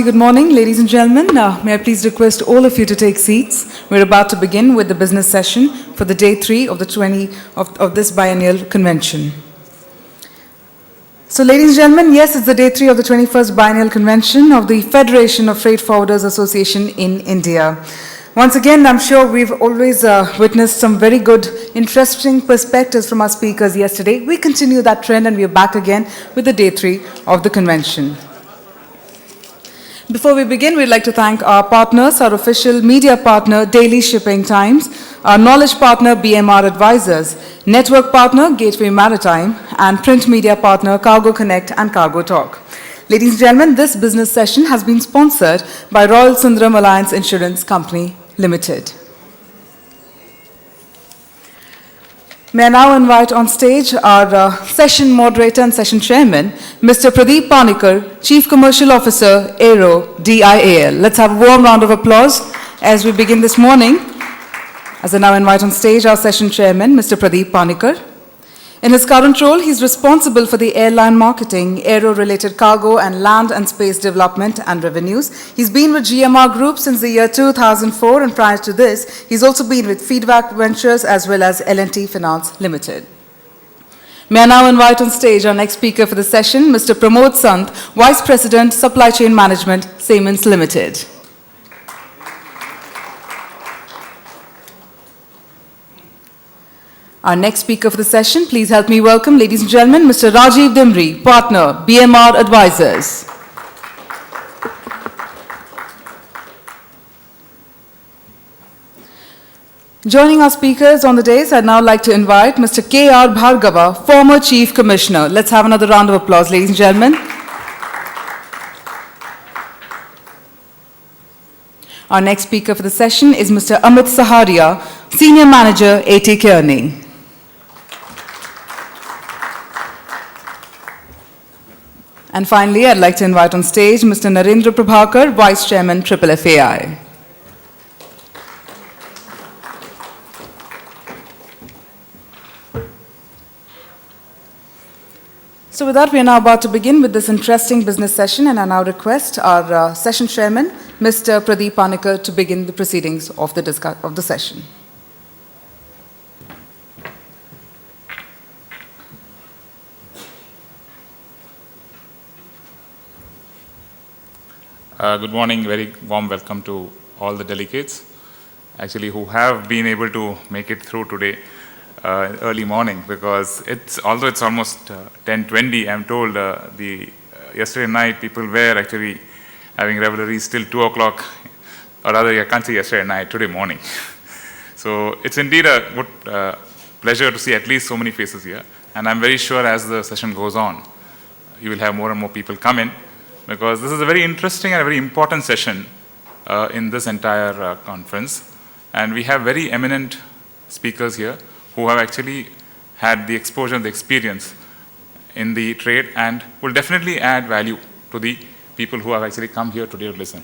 Good morning, ladies and gentlemen. May I please request all of you to take seats. We're about to begin with the business session for the day 3 of this biennial convention. So, ladies and gentlemen, yes, it's the day 3 of the 21st biennial convention of the Federation of Freight Forwarders Association in India. Once again, I'm sure we've always witnessed some very good, interesting perspectives from our speakers yesterday. We continue that trend and we're back again with the day 3 of the convention. Before we begin, we'd like to thank our partners, our official media partner, Daily Shipping Times, our knowledge partner, BMR Advisors, network partner, Gateway Maritime, and print media partner, Cargo Connect and Cargo Talk. Ladies and gentlemen, this business session has been sponsored by Royal Sundaram Alliance Insurance Company Limited. May I now invite on stage our session moderator and session chairman, Mr. Pradeep Panikar, Chief Commercial Officer, Aero, DIAL. Let's have a warm round of applause as we begin this morning. As I now invite on stage our session chairman, Mr. Pradeep Panikar. In his current role, he's responsible for the airline marketing, aero-related cargo, and land and space development and revenues. He's been with GMR Group since the year 2004, and prior to this, he's also been with Feedback Ventures as well as L&T Finance Limited. May I now invite on stage our next speaker for the session, Mr. Pramod Sant, Vice President, Supply Chain Management, Siemens Limited. Our next speaker for the session, please help me welcome, ladies and gentlemen, Mr. Rajiv Dimri, Partner, BMR Advisors. Joining our speakers on the dais, I'd now like to invite Mr. K.R. Bhargava, former Chief Commissioner. Let's have another round of applause, ladies and gentlemen. Our next speaker for the session is Mr. Amit Saharia, Senior Manager, A.T. Kearney. And finally, I'd like to invite on stage Mr. Narendra Prabhakar, Vice Chairman, FFFAI. So with that, we are now about to begin with this interesting business session, and I now request our session chairman, Mr. Pradeep Panikar, to begin the proceedings of the session. Good morning, very warm welcome to all the delegates, actually who have been able to make it through today early morning, because although it's almost 10:20, I'm told yesterday night people were actually having revelries till 2 o'clock, or rather I can't say yesterday night, today morning. So it's indeed a good pleasure to see at least so many faces here, and I'm very sure as the session goes on, you will have more and more people come in, because this is a very interesting and a very important session in this entire conference. And we have very eminent speakers here who have actually had the exposure and the experience in the trade and will definitely add value to the people who have actually come here today to listen.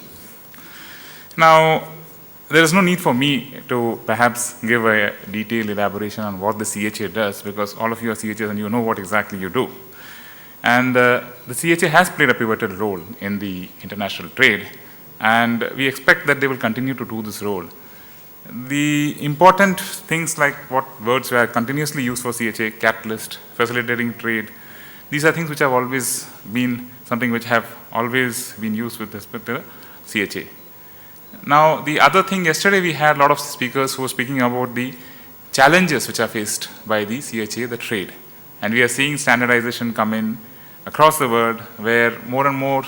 Now, there is no need for me to perhaps give a detailed elaboration on what the CHA does, because all of you are CHAs and you know what exactly you do. And the CHA has played a pivotal role in the international trade, and we expect that they will continue to do this role. The important things like what words were continuously used for CHA, catalyst, facilitating trade, these are things which have always been something which have always been used with respect to the CHA. Now, the other thing, yesterday we had a lot of speakers who were speaking about the challenges which are faced by the CHA, the trade. And we are seeing standardization come in across the world, where more and more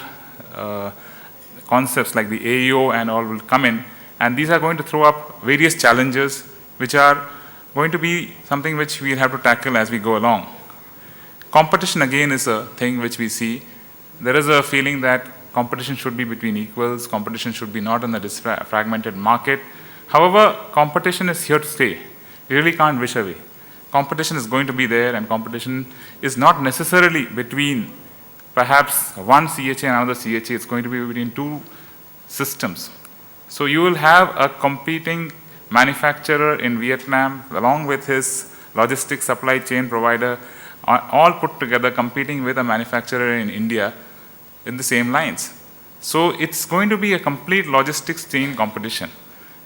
concepts like the AEO and all will come in, and these are going to throw up various challenges which are going to be something which we'll have to tackle as we go along. Competition again is a thing which we see. There is a feeling that competition should be between equals, competition should be not in the fragmented market. However, competition is here to stay. We really can't wish away. Competition is going to be there, and competition is not necessarily between perhaps one CHA and another CHA. It's going to be between two systems. So you will have a competing manufacturer in Vietnam along with his logistics supply chain provider, all put together competing with a manufacturer in India in the same lines. So it's going to be a complete logistics chain competition,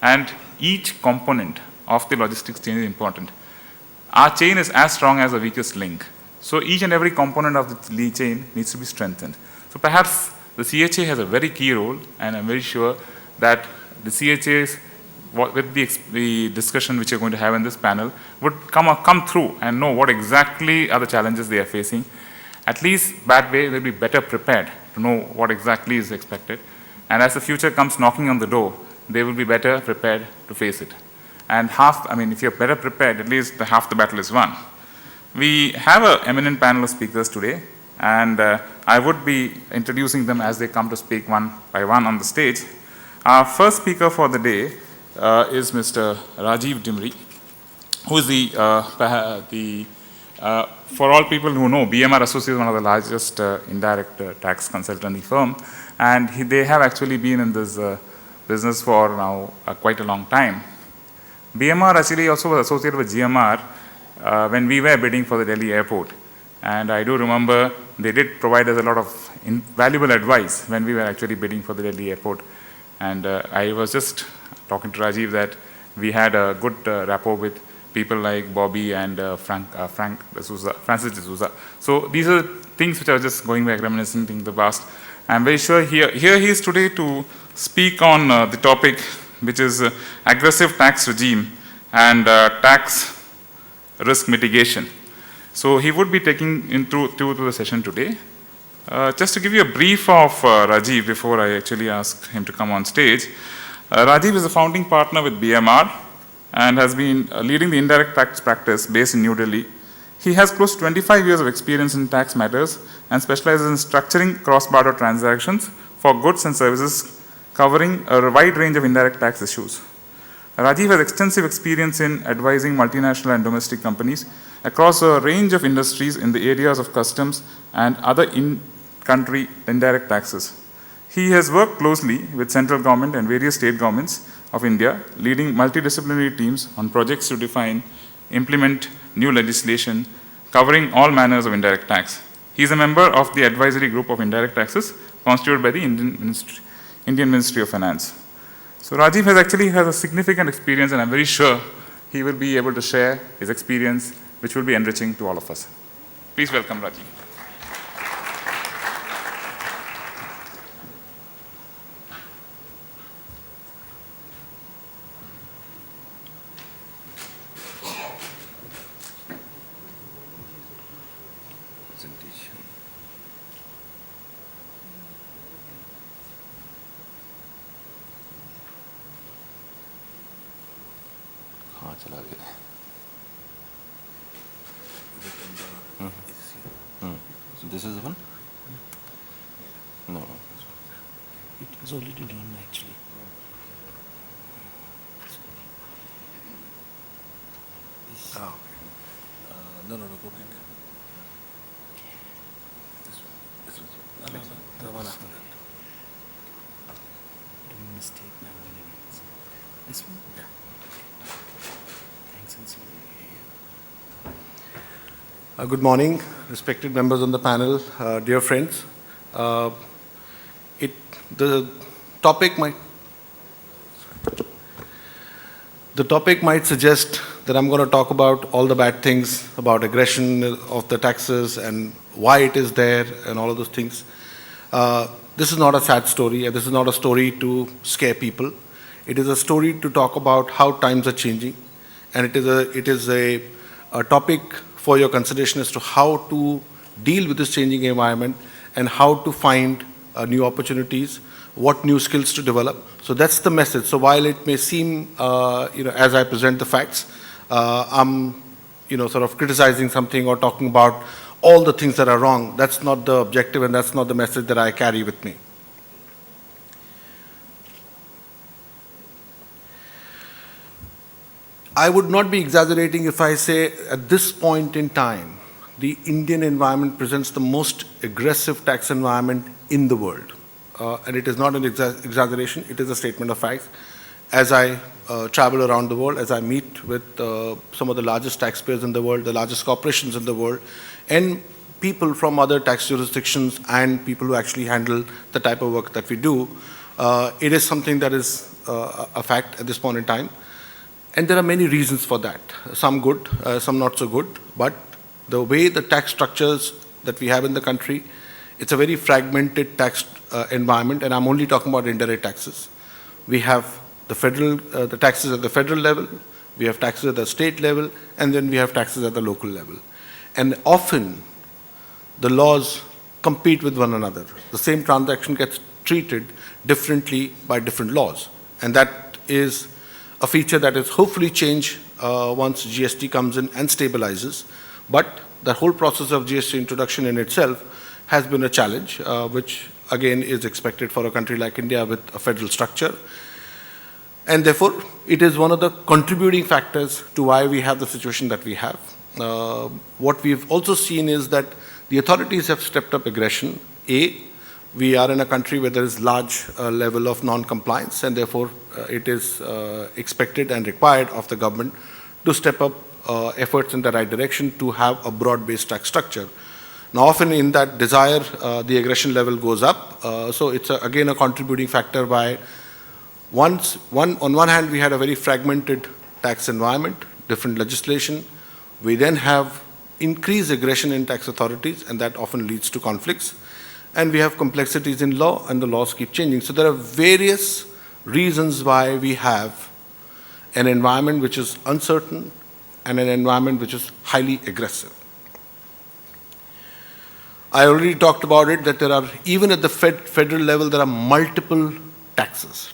and each component of the logistics chain is important. Our chain is as strong as the weakest link. So each and every component of the lead chain needs to be strengthened. So perhaps the CHA has a very key role, and I'm very sure that the CHAs, with the discussion which you're going to have in this panel, would come through and know what exactly are the challenges they are facing. At least that way they'll be better prepared to know what exactly is expected. And as the future comes knocking on the door, they will be better prepared to face it. And if you're better prepared, at least half the battle is won. We have an eminent panel of speakers today, and I would be introducing them as they come to speak one by one on the stage. Our first speaker for the day is Mr. Rajiv Dimri, who is for all people who know, BMR Associates is one of the largest indirect tax consultancy firm, and they have actually been in this business for now quite a long time. BMR actually also was associated with GMR when we were bidding for the Delhi airport. And I do remember they did provide us a lot of valuable advice when we were actually bidding for the Delhi airport. And I was just talking to Rajiv that we had a good rapport with people like Bobby and Francis D'Souza. So these are things which are just going back, reminiscing in the past. I'm very sure here he is today to speak on the topic, which is aggressive tax regime and tax risk mitigation. So he would be taking into the session today. Just to give you a brief of Rajiv before I actually ask him to come on stage. Rajiv is a founding partner with BMR and has been leading the indirect tax practice based in New Delhi. He has close to 25 years of experience in tax matters and specializes in structuring cross-border transactions for goods and services covering a wide range of indirect tax issues. Rajiv has extensive experience in advising multinational and domestic companies across a range of industries in the areas of customs and other in-country indirect taxes. He has worked closely with central government and various state governments of India, leading multidisciplinary teams on projects to define, implement new legislation covering all manners of indirect tax. He is a member of the advisory group of indirect taxes constituted by the Indian Ministry of Finance. So Rajiv has a significant experience, and I'm very sure he will be able to share his experience, which will be enriching to all of us. Please welcome Rajiv. This is the one? No. It was already done actually. Oh, okay. No, go back. This one. Next one. The one after that. Mistake now. This one? Yeah. Thanks and sorry. Good morning, respected members on the panel, dear friends. The topic might suggest that I'm going to talk about all the bad things about aggression of the taxes and why it is there and all of those things. This is not a sad story, and this is not a story to scare people. It is a story to talk about how times are changing, and it is a topic for your consideration as to how to deal with this changing environment and how to find new opportunities, what new skills to develop. So that's the message. So while it may seem, as I present the facts, I'm, sort of criticizing something or talking about all the things that are wrong, that's not the objective and that's not the message that I carry with me. I would not be exaggerating if I say at this point in time, the Indian environment presents the most aggressive tax environment in the world. And it is not an exaggeration, it is a statement of fact. As I travel around the world, as I meet with some of the largest taxpayers in the world, the largest corporations in the world, and people from other tax jurisdictions and people who actually handle the type of work that we do, it is something that is a fact at this point in time. And there are many reasons for that. Some good, some not so good. But the way the tax structures that we have in the country, it's a very fragmented tax environment, and I'm only talking about indirect taxes. We have the taxes at the federal level, we have taxes at the state level, and then we have taxes at the local level. And often, the laws compete with one another. The same transaction gets treated differently by different laws. And that is a feature that is hopefully changed once GST comes in and stabilizes. But the whole process of GST introduction in itself has been a challenge, which again is expected for a country like India with a federal structure. And therefore, it is one of the contributing factors to why we have the situation that we have. What we've also seen is that the authorities have stepped up aggression. We are in a country where there is large level of non-compliance, and therefore it is expected and required of the government to step up efforts in the right direction to have a broad-based tax structure. Now, often in that desire, the aggression level goes up. So it's again a contributing factor why on one hand, we had a very fragmented tax environment, different legislation. We then have increased aggression in tax authorities, and that often leads to conflicts. And we have complexities in law, and the laws keep changing. So there are various reasons why we have an environment which is uncertain and an environment which is highly aggressive. I already talked about it, that there are, even at the federal level, there are multiple taxes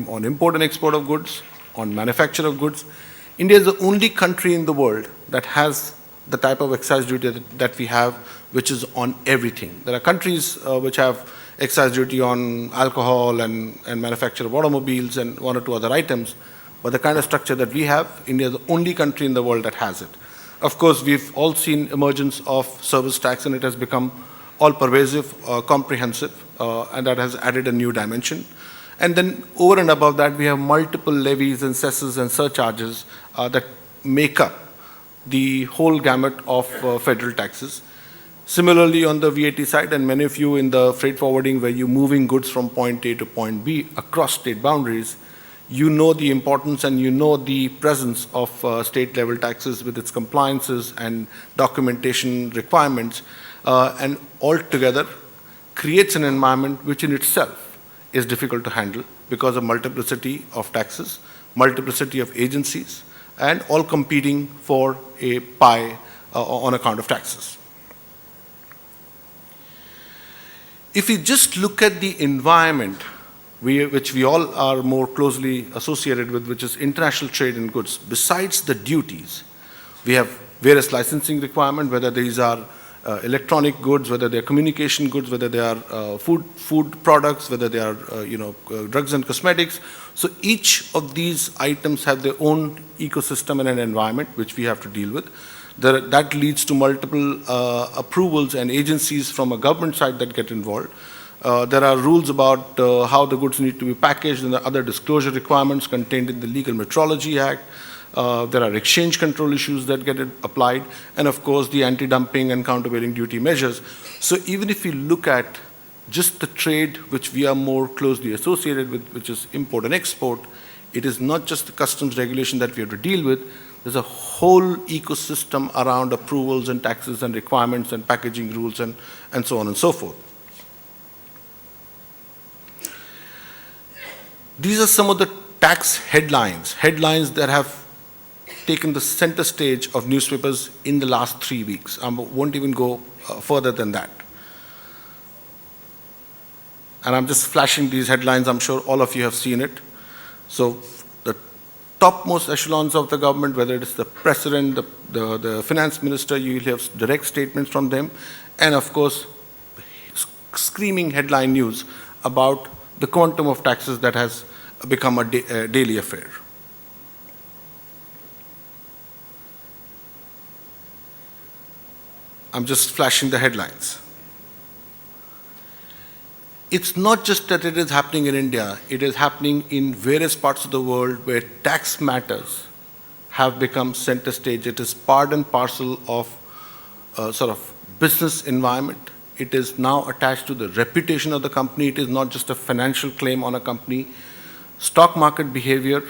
on import and export of goods, on manufacture of goods. India is the only country in the world that has the type of excise duty that we have, which is on everything. There are countries which have excise duty on alcohol and manufacture of automobiles and one or two other items, but the kind of structure that we have, India is the only country in the world that has it. Of course, we've all seen emergence of service tax, and it has become all-pervasive, comprehensive, and that has added a new dimension. And then over and above that, we have multiple levies and cesses and surcharges that make up the whole gamut of federal taxes. Similarly, on the VAT side, and many of you in the freight forwarding where you're moving goods from point A to point B across state boundaries, you know the importance and you know the presence of state-level taxes with its compliances and documentation requirements, and altogether creates an environment which in itself is difficult to handle because of multiplicity of taxes, multiplicity of agencies, and all competing for a pie on account of taxes. If we just look at the environment which we all are more closely associated with, which is international trade in goods, besides the duties, we have various licensing requirements, whether these are electronic goods, whether they are communication goods, whether they are food products, whether they are drugs and cosmetics. So each of these items have their own ecosystem and an environment which we have to deal with. That leads to multiple approvals and agencies from a government side that get involved. There are rules about how the goods need to be packaged and the other disclosure requirements contained in the Legal Metrology Act. There are exchange control issues that get applied, and of course the anti-dumping and countervailing duty measures. So even if we look at just the trade which we are more closely associated with, which is import and export, it is not just the customs regulation that we have to deal with. There's a whole ecosystem around approvals and taxes and requirements and packaging rules and so on and so forth. These are some of the tax headlines that have taken the center stage of newspapers in the last 3 weeks. I won't even go further than that. And I'm just flashing these headlines. I'm sure all of you have seen it. So the topmost echelons of the government, whether it is the president, the finance minister, you will have direct statements from them. And of course, screaming headline news about the quantum of taxes that has become a daily affair. I'm just flashing the headlines. It's not just that it is happening in India, it is happening in various parts of the world where tax matters have become center stage. It is part and parcel of sort of business environment. It is now attached to the reputation of the company. It is not just a financial claim on a company. Stock market behavior,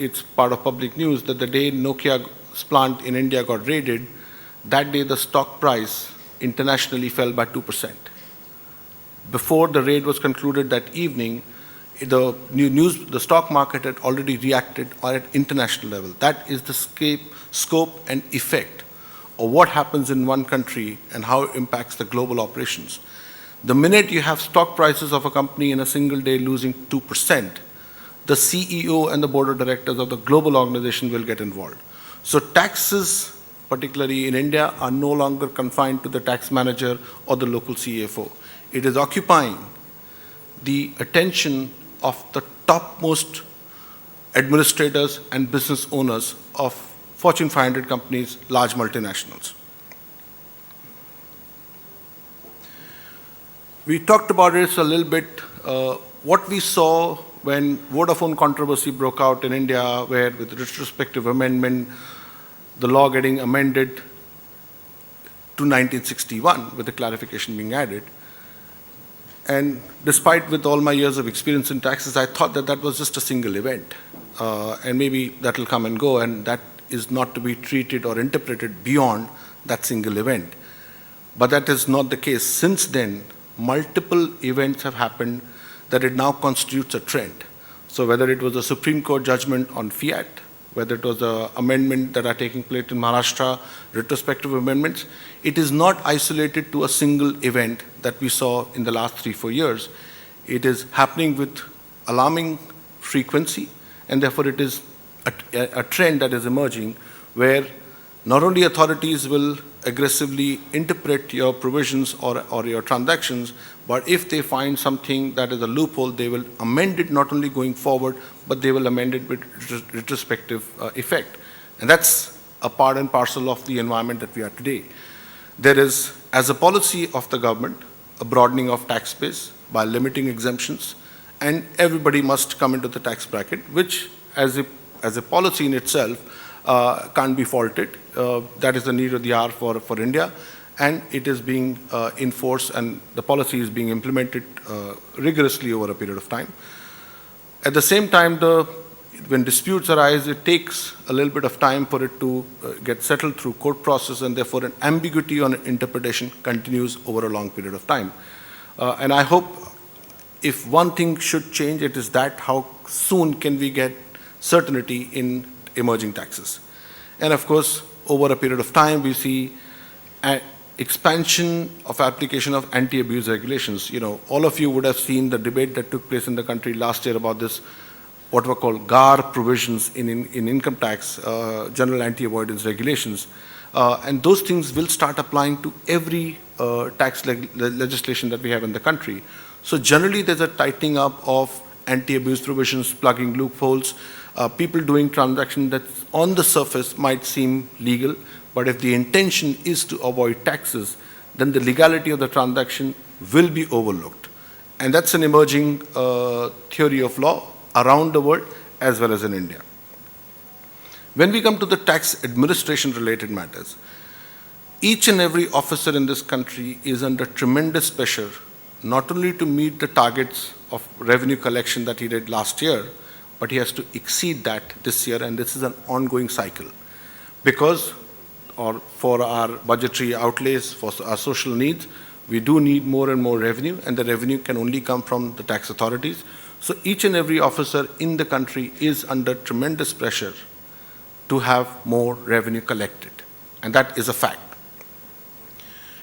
it's part of public news that the day Nokia's plant in India got raided, that day the stock price internationally fell by 2%. Before the raid was concluded that evening, the stock market had already reacted at international level. That is the scope and effect of what happens in one country and how it impacts the global operations. The minute you have stock prices of a company in a single day losing 2%, the CEO and the board of directors of the global organization will get involved. So taxes, particularly in India, are no longer confined to the tax manager or the local CFO. It is occupying the attention of the topmost administrators and business owners of Fortune 500 companies, large multinationals. We talked about it a little bit. What we saw when Vodafone controversy broke out in India, where with retrospective amendment, the law getting amended to 1961 with the clarification being added. And despite with all my years of experience in taxes, I thought that that was just a single event. And maybe that will come and go, and that is not to be treated or interpreted beyond that single event. But that is not the case. Since then, multiple events have happened that it now constitutes a trend. So whether it was a Supreme Court judgment on fiat, whether it was an amendment that are taking place in Maharashtra, retrospective amendments, it is not isolated to a single event that we saw in the last 3-4 years. It is happening with alarming frequency, and therefore it is a trend that is emerging where not only authorities will aggressively interpret your provisions or your transactions, but if they find something that is a loophole, they will amend it not only going forward, but they will amend it with retrospective effect. And that's a part and parcel of the environment that we are today. There is, as a policy of the government, a broadening of tax base by limiting exemptions, and everybody must come into the tax bracket, which as a policy in itself can't be faulted. That is the need of the hour for India, and it is being enforced, and the policy is being implemented rigorously over a period of time. At the same time, when disputes arise, it takes a little bit of time for it to get settled through court process, and therefore an ambiguity on interpretation continues over a long period of time. And I hope if one thing should change, it is that how soon can we get certainty in emerging taxes. And of course, over a period of time, we see an expansion of application of anti-abuse regulations. You know, all of you would have seen the debate that took place in the country last year about this, what were called GAR provisions in income tax, general anti-avoidance regulations. And those things will start applying to every tax legislation that we have in the country. So generally, there's a tightening up of anti-abuse provisions, plugging loopholes, people doing transactions that on the surface might seem legal, but if the intention is to avoid taxes, then the legality of the transaction will be overlooked. And that's an emerging theory of law around the world as well as in India. When we come to the tax administration related matters, each and every officer in this country is under tremendous pressure, not only to meet the targets of revenue collection that he did last year, but he has to exceed that this year, and this is an ongoing cycle. Because for our budgetary outlays, for our social needs, we do need more and more revenue, and the revenue can only come from the tax authorities. So each and every officer in the country is under tremendous pressure to have more revenue collected, and that is a fact.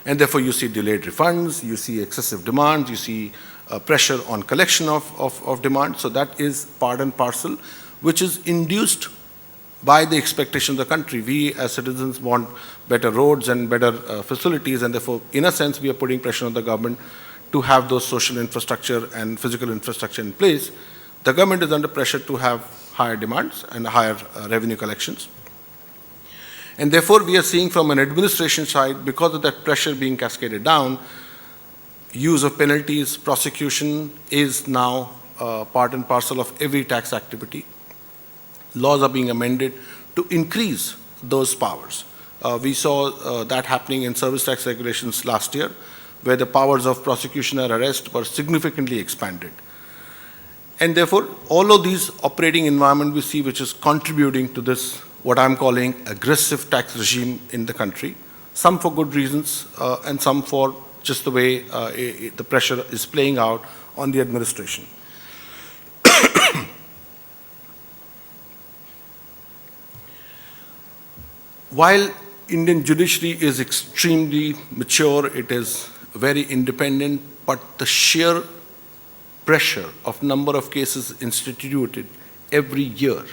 And therefore you see delayed refunds, you see excessive demands, you see pressure on collection of demand. So that is part and parcel, which is induced by the expectation of the country. We as citizens want better roads and better facilities, and therefore, in a sense, we are putting pressure on the government to have those social infrastructure and physical infrastructure in place. The government is under pressure to have higher demands and higher revenue collections. And therefore, we are seeing from an administration side, because of that pressure being cascaded down, use of penalties, prosecution is now part and parcel of every tax activity. Laws are being amended to increase those powers. We saw that happening in service tax regulations last year, where the powers of prosecution or arrest were significantly expanded. And therefore, all of these operating environment we see which is contributing to this, what I'm calling aggressive tax regime in the country, some for good reasons and some for just the way the pressure is playing out on the administration. While Indian judiciary is extremely mature, it is very independent, but the sheer pressure of number of cases instituted every year,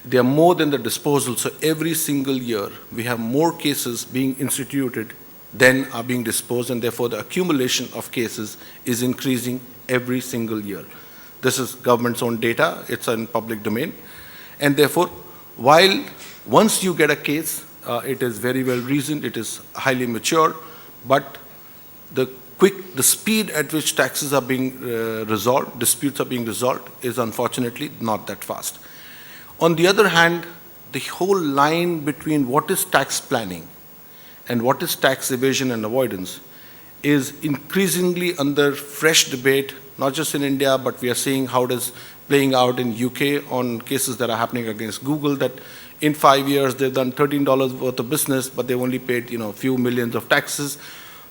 they are more than the disposal. So every single year, we have more cases being instituted than are being disposed, and therefore the accumulation of cases is increasing every single year. This is government's own data, it's in public domain. And therefore, while once you get a case, it is very well reasoned, it is highly mature, but the speed at which taxes are being resolved, disputes are being resolved, is unfortunately not that fast. On the other hand, the whole line between what is tax planning and what is tax evasion and avoidance is increasingly under fresh debate, not just in India, but we are seeing how it is playing out in UK on cases that are happening against Google, that in 5 years they've done $13 worth of business, but they've only paid a few millions of taxes.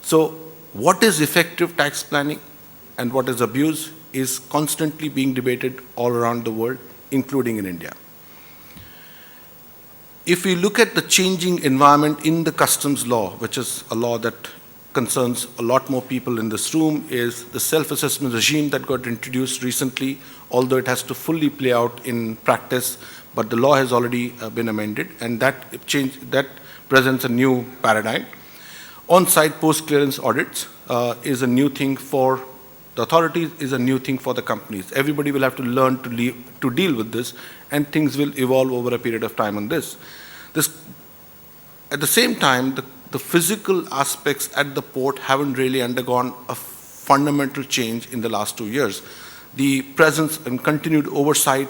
So what is effective tax planning and what is abuse is constantly being debated all around the world, including in India. If we look at the changing environment in the customs law, which is a law that concerns a lot more people in this room, is the self-assessment regime that got introduced recently, although it has to fully play out in practice, but the law has already been amended, and that presents a new paradigm. On-site post-clearance audits is a new thing for the authorities, is a new thing for the companies. Everybody will have to learn to deal with this, and things will evolve over a period of time on this. At the same time, the physical aspects at the port haven't really undergone a fundamental change in the last 2 years. The presence and continued oversight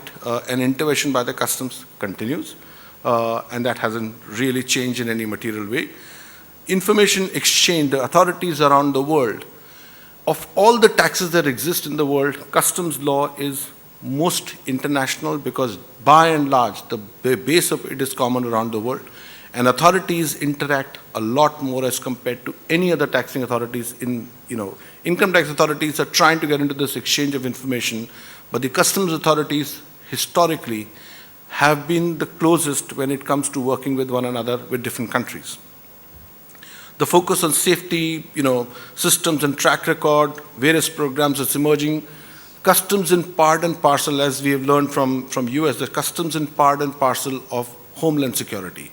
and intervention by the customs continues, and that hasn't really changed in any material way. Information exchange, the authorities around the world, of all the taxes that exist in the world, customs law is most international because by and large, the base of it is common around the world. And authorities interact a lot more as compared to any other taxing authorities. Income tax authorities are trying to get into this exchange of information, but the customs authorities historically have been the closest when it comes to working with one another with different countries. The focus on safety, systems and track record, various programs that's emerging. Customs in part and parcel, as we have learned from US, the customs in part and parcel of homeland security.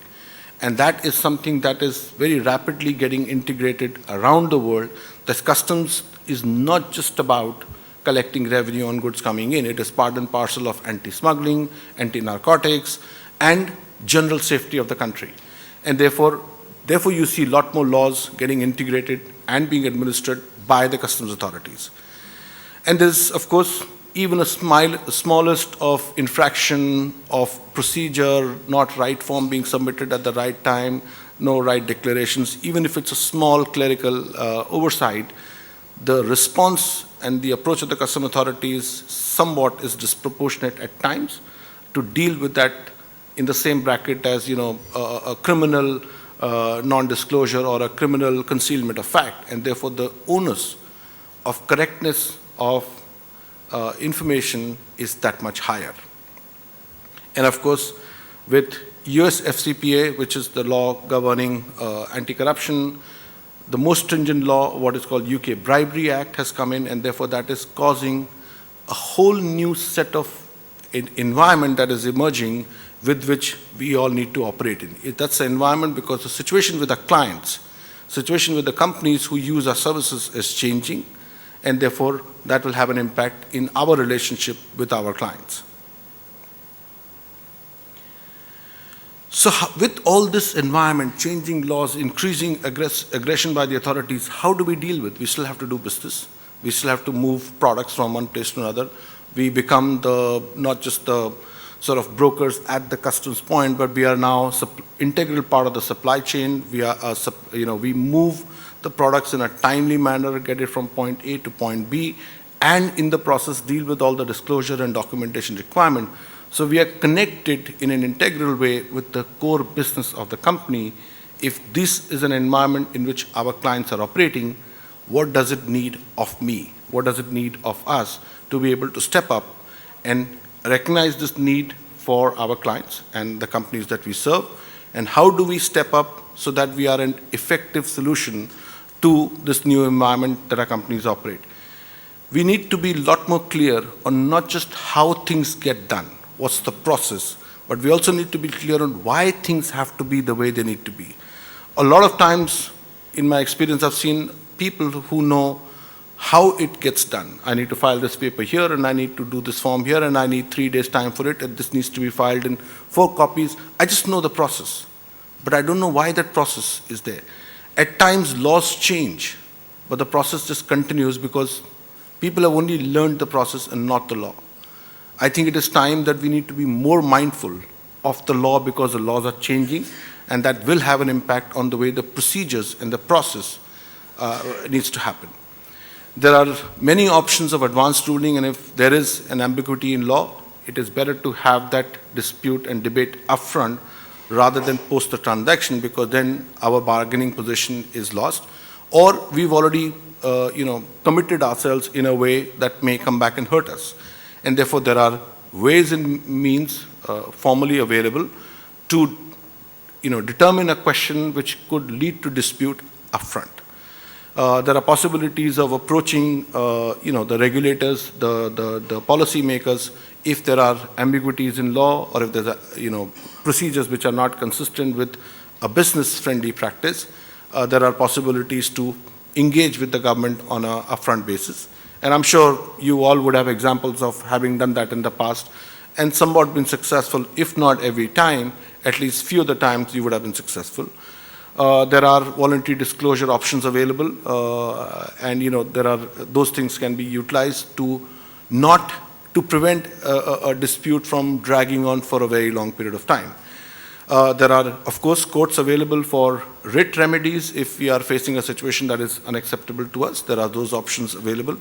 And that is something that is very rapidly getting integrated around the world. That customs is not just about collecting revenue on goods coming in. It is part and parcel of anti-smuggling, anti-narcotics, and general safety of the country. And therefore you see a lot more laws getting integrated and being administered by the customs authorities. And there's, of course, even a smallest of infraction of procedure, not right form being submitted at the right time, no right declarations, even if it's a small clerical oversight, the response and the approach of the customs authorities somewhat is disproportionate at times to deal with that in the same bracket as a criminal non-disclosure or a criminal concealment of fact, and therefore the onus of correctness of information is that much higher. And of course, with US FCPA, which is the law governing anti-corruption, the most stringent law, what is called UK Bribery Act, has come in, and therefore that is causing a whole new set of environment that is emerging with which we all need to operate in. That's the environment because the situation with our clients, situation with the companies who use our services is changing, and therefore that will have an impact in our relationship with our clients. So with all this environment, changing laws, increasing aggression by the authorities, how do we deal with? We still have to do business. We still have to move products from one place to another. We become not just the sort of brokers at the customs point, but we are now integral part of the supply chain. We are, we move the products in a timely manner, get it from point A to point B, and in the process deal with all the disclosure and documentation requirement. So we are connected in an integral way with the core business of the company. If this is an environment in which our clients are operating, what does it need of me? What does it need of us to be able to step up and recognize this need for our clients and the companies that we serve? And how do we step up so that we are an effective solution to this new environment that our companies operate? We need to be a lot more clear on not just how things get done, what's the process, but we also need to be clear on why things have to be the way they need to be. A lot of times, in my experience, I've seen people who know how it gets done. I need to file this paper here, and I need to do this form here, and I need 3 days time for it, and this needs to be filed in 4 copies. I just know the process, but I don't know why that process is there. At times, laws change, but the process just continues because people have only learned the process and not the law. I think it is time that we need to be more mindful of the law because the laws are changing, and that will have an impact on the way the procedures and the process needs to happen. There are many options of advanced ruling, and if there is an ambiguity in law, it is better to have that dispute and debate upfront rather than post the transaction, because then our bargaining position is lost, or we've already committed ourselves in a way that may come back and hurt us. And therefore, there are ways and means formally available to determine a question which could lead to dispute upfront. There are possibilities of approaching the regulators, the policy makers, if there are ambiguities in law or if there's procedures which are not consistent with a business-friendly practice. There are possibilities to engage with the government on an upfront basis. And I'm sure you all would have examples of having done that in the past and somewhat been successful, if not every time, at least few of the times you would have been successful. There are voluntary disclosure options available, and there are those things can be utilized to prevent a dispute from dragging on for a very long period of time. There are, of course, courts available for writ remedies if we are facing a situation that is unacceptable to us. There are those options available.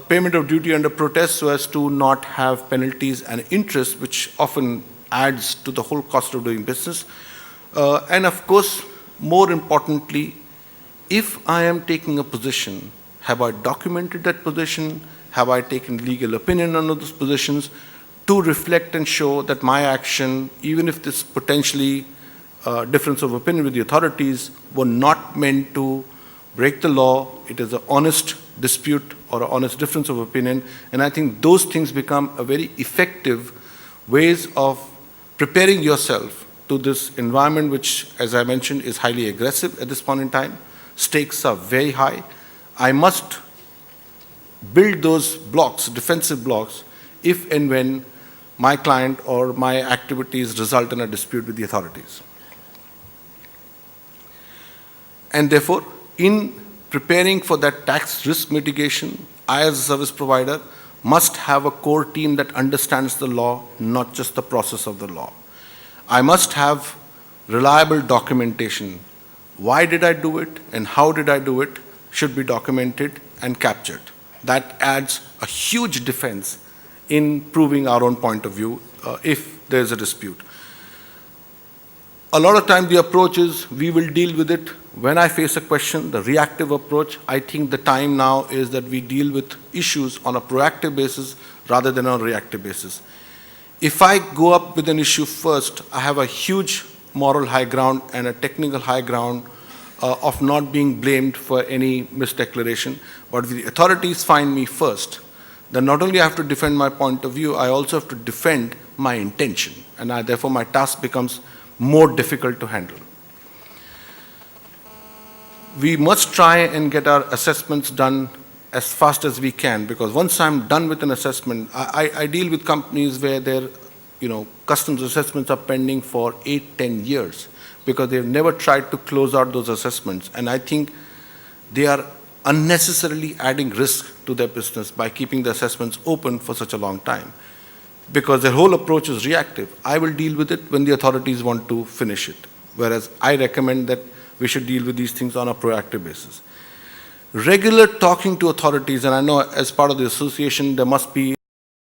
Payment of duty under protest so as to not have penalties and interest, which often adds to the whole cost of doing business. And of course, more importantly, if I am taking a position, have I documented that position? Have I taken legal opinion on those positions to reflect and show that my action, even if this potentially difference of opinion with the authorities, were not meant to break the law? It is an honest dispute or an honest difference of opinion. And I think those things become a very effective ways of preparing yourself to this environment, which, as I mentioned, is highly aggressive at this point in time. Stakes are very high. I must build those blocks, defensive blocks, if and when my client or my activities result in a dispute with the authorities. And therefore, in preparing for that tax risk mitigation, I as a service provider must have a core team that understands the law, not just the process of the law. I must have reliable documentation. Why did I do it and how did I do it should be documented and captured. That adds a huge defense in proving our own point of view if there's a dispute. A lot of time the approach is we will deal with it when I face a question, the reactive approach. I think the time now is that we deal with issues on a proactive basis rather than on a reactive basis. If I go up with an issue first, I have a huge moral high ground and a technical high ground of not being blamed for any misdeclaration. But if the authorities find me first, then not only I have to defend my point of view, I also have to defend my intention. And therefore my task becomes more difficult to handle. We must try and get our assessments done as fast as we can, because once I'm done with an assessment, I deal with companies where their customs assessments are pending for 8-10 years because they've never tried to close out those assessments. And I think they are unnecessarily adding risk to their business by keeping the assessments open for such a long time. because their whole approach is reactive. I will deal with it when the authorities want to finish it, whereas I recommend that we should deal with these things on a proactive basis. Regular talking to authorities, and I know as part of the association there must be